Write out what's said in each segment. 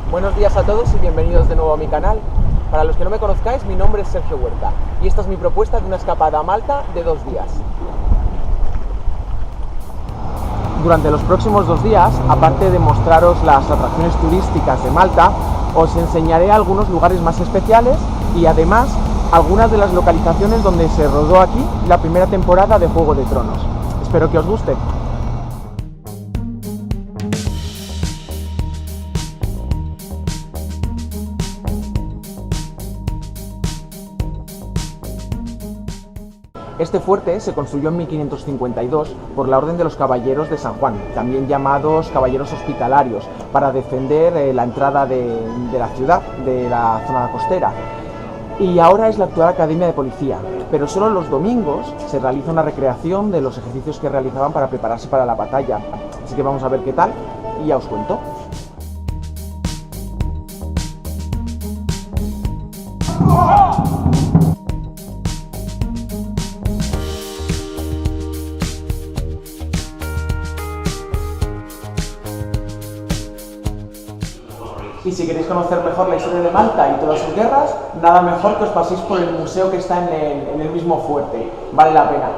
Buenos días a todos y bienvenidos de nuevo a mi canal. Para los que no me conozcáis, mi nombre es Sergio Huerta y esta es mi propuesta de una escapada a Malta de 2 días. Durante los próximos 2 días, aparte de mostraros las atracciones turísticas de Malta, os enseñaré algunos lugares más especiales y además algunas de las localizaciones donde se rodó aquí la primera temporada de Juego de Tronos. Espero que os guste. Este fuerte se construyó en 1552 por la Orden de los Caballeros de San Juan, también llamados Caballeros Hospitalarios, para defender la entrada de la ciudad, de la zona costera. Y ahora es la actual Academia de Policía, pero solo los domingos se realiza una recreación de los ejercicios que realizaban para prepararse para la batalla. Así que vamos a ver qué tal y ya os cuento. Y si queréis conocer mejor la historia de Malta y todas sus guerras, nada mejor que os paséis por el museo que está en el mismo fuerte. Vale la pena.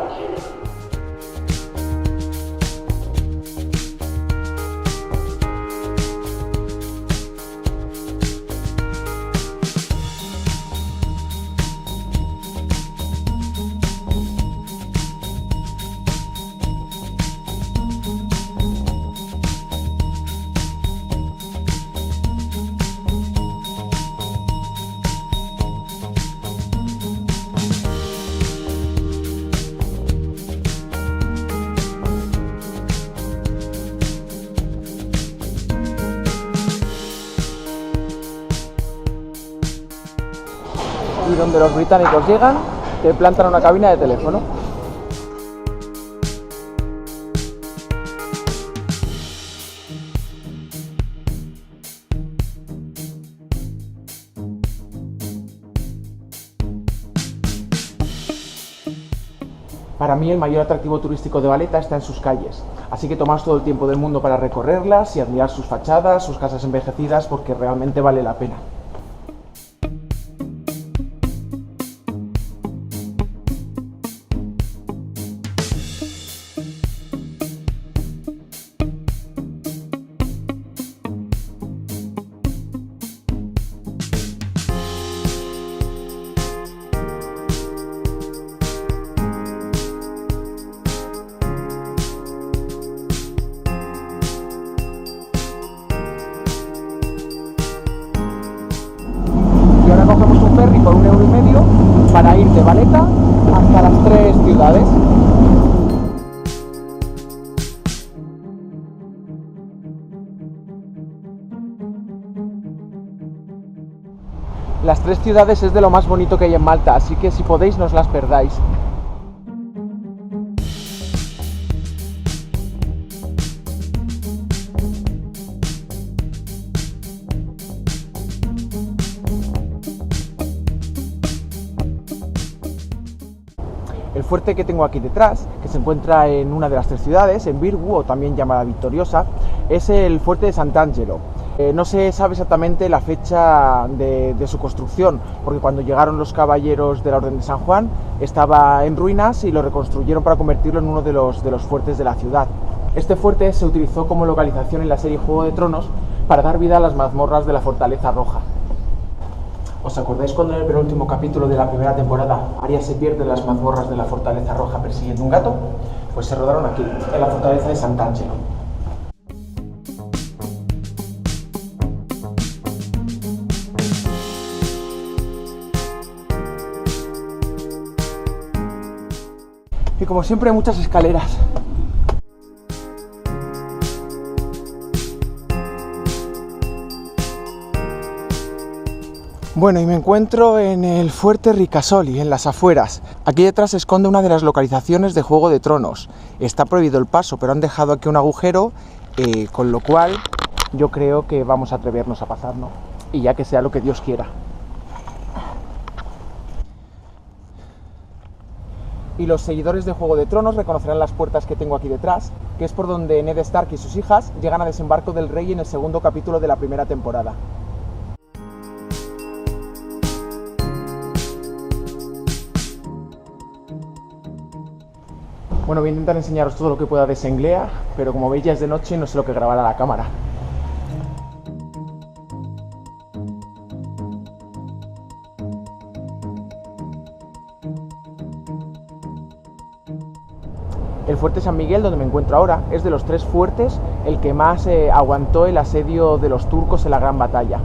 Y donde los británicos llegan, te plantan una cabina de teléfono. Para mí el mayor atractivo turístico de Valletta está en sus calles, así que tomaos todo el tiempo del mundo para recorrerlas y admirar sus fachadas, sus casas envejecidas, porque realmente vale la pena. Y ahora cogemos un ferry por 1,5 € para ir de Valletta hasta las 3 ciudades. Las 3 ciudades es de lo más bonito que hay en Malta, así que si podéis no os las perdáis. El fuerte que tengo aquí detrás, que se encuentra en una de las 3 ciudades, en Virgu, o también llamada Victoriosa, es el fuerte de Sant'Angelo. No se sabe exactamente la fecha de su construcción, porque cuando llegaron los caballeros de la Orden de San Juan estaba en ruinas y lo reconstruyeron para convertirlo en uno de los fuertes de la ciudad. Este fuerte se utilizó como localización en la serie Juego de Tronos para dar vida a las mazmorras de la Fortaleza Roja. ¿Os acordáis cuando en el penúltimo capítulo de la primera temporada Arya se pierde en las mazmorras de la Fortaleza Roja persiguiendo un gato? Pues se rodaron aquí, en la fortaleza de Sant'Angelo. Y como siempre, muchas escaleras. Bueno, y me encuentro en el fuerte Ricasoli, en las afueras. Aquí detrás se esconde una de las localizaciones de Juego de Tronos. Está prohibido el paso, pero han dejado aquí un agujero, con lo cual yo creo que vamos a atrevernos a pasar, ¿no? Y ya que sea lo que Dios quiera. y los seguidores de Juego de Tronos reconocerán las puertas que tengo aquí detrás, que es por donde Ned Stark y sus hijas llegan a desembarco del rey en el segundo capítulo de la primera temporada. Bueno, voy a intentar enseñaros todo lo que pueda de Senglea, pero como veis ya es de noche y no sé lo que grabará la cámara. El fuerte San Miguel, donde me encuentro ahora, es de los 3 fuertes el que más aguantó el asedio de los turcos en la Gran Batalla.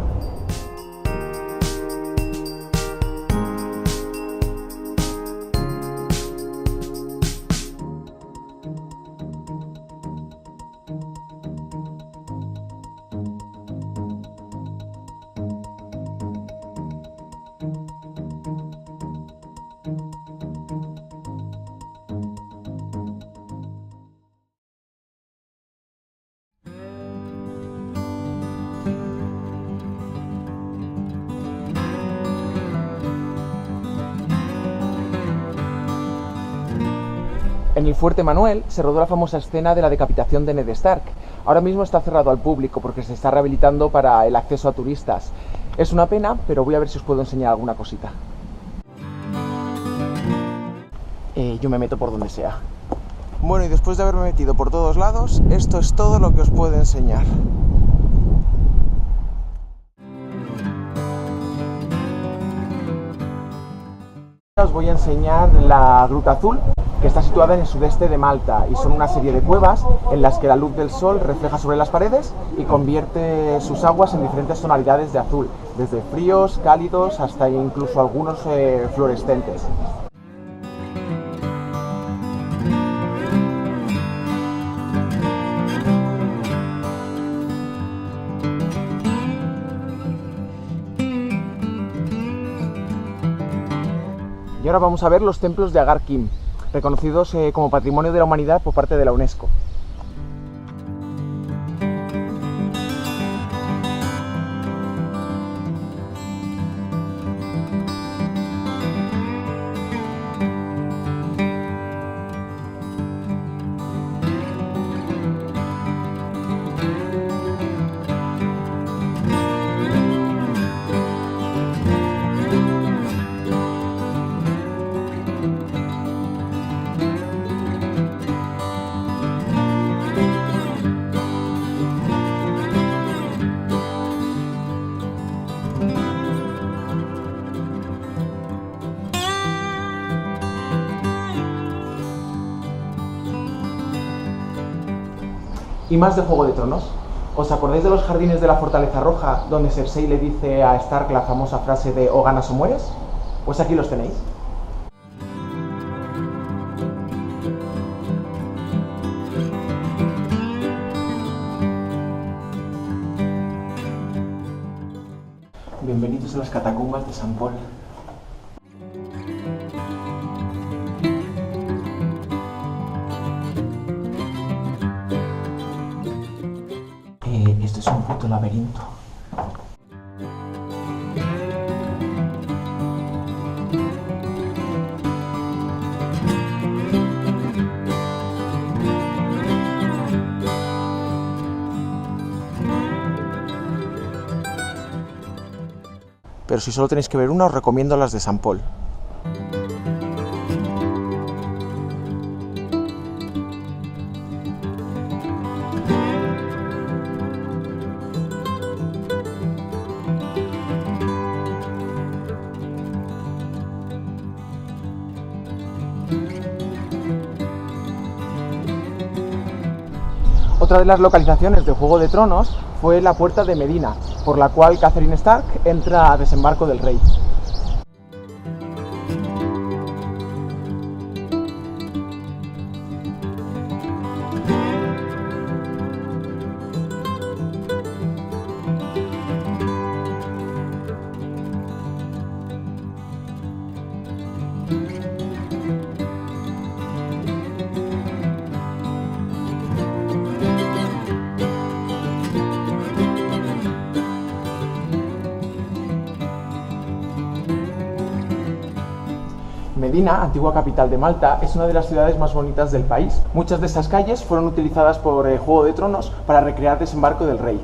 En el Fuerte Manuel se rodó la famosa escena de la decapitación de Ned Stark. Ahora mismo está cerrado al público porque se está rehabilitando para el acceso a turistas. Es una pena, pero voy a ver si os puedo enseñar alguna cosita. Yo me meto por donde sea. Bueno, y después de haberme metido por todos lados, esto es todo lo que os puedo enseñar. Os voy a enseñar la Gruta Azul, que está situada en el sudeste de Malta, y son una serie de cuevas en las que la luz del sol refleja sobre las paredes y convierte sus aguas en diferentes tonalidades de azul, desde fríos, cálidos, hasta incluso algunos fluorescentes. Y ahora vamos a ver los templos de Agar Kim, reconocidos como Patrimonio de la Humanidad por parte de la UNESCO. Y más de Juego de Tronos. ¿Os acordáis de los jardines de la Fortaleza Roja, donde Cersei le dice a Stark la famosa frase de "o ganas o mueres"? Pues aquí los tenéis. Bienvenidos a las catacumbas de San Paul. Esto es un puto laberinto. Pero si solo tenéis que ver una, os recomiendo las de San Paul. Otra de las localizaciones de Juego de Tronos fue la Puerta de Medina, por la cual Catelyn Stark entra a Desembarco del Rey. Medina, antigua capital de Malta, es una de las ciudades más bonitas del país. Muchas de estas calles fueron utilizadas por Juego de Tronos para recrear Desembarco del Rey.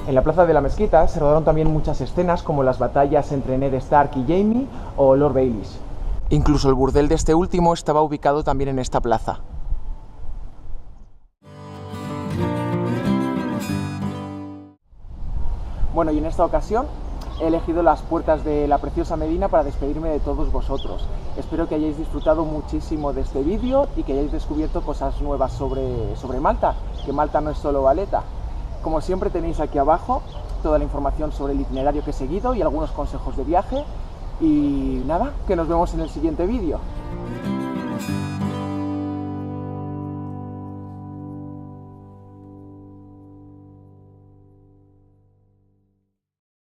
En la plaza de la mezquita se rodaron también muchas escenas como las batallas entre Ned Stark y Jaime o Lord Baelish. Incluso el burdel de este último estaba ubicado también en esta plaza. Bueno, y en esta ocasión he elegido las puertas de la preciosa Medina para despedirme de todos vosotros. Espero que hayáis disfrutado muchísimo de este vídeo y que hayáis descubierto cosas nuevas sobre Malta, que Malta no es solo Valeta. Como siempre tenéis aquí abajo toda la información sobre el itinerario que he seguido y algunos consejos de viaje. Y nada, que nos vemos en el siguiente vídeo.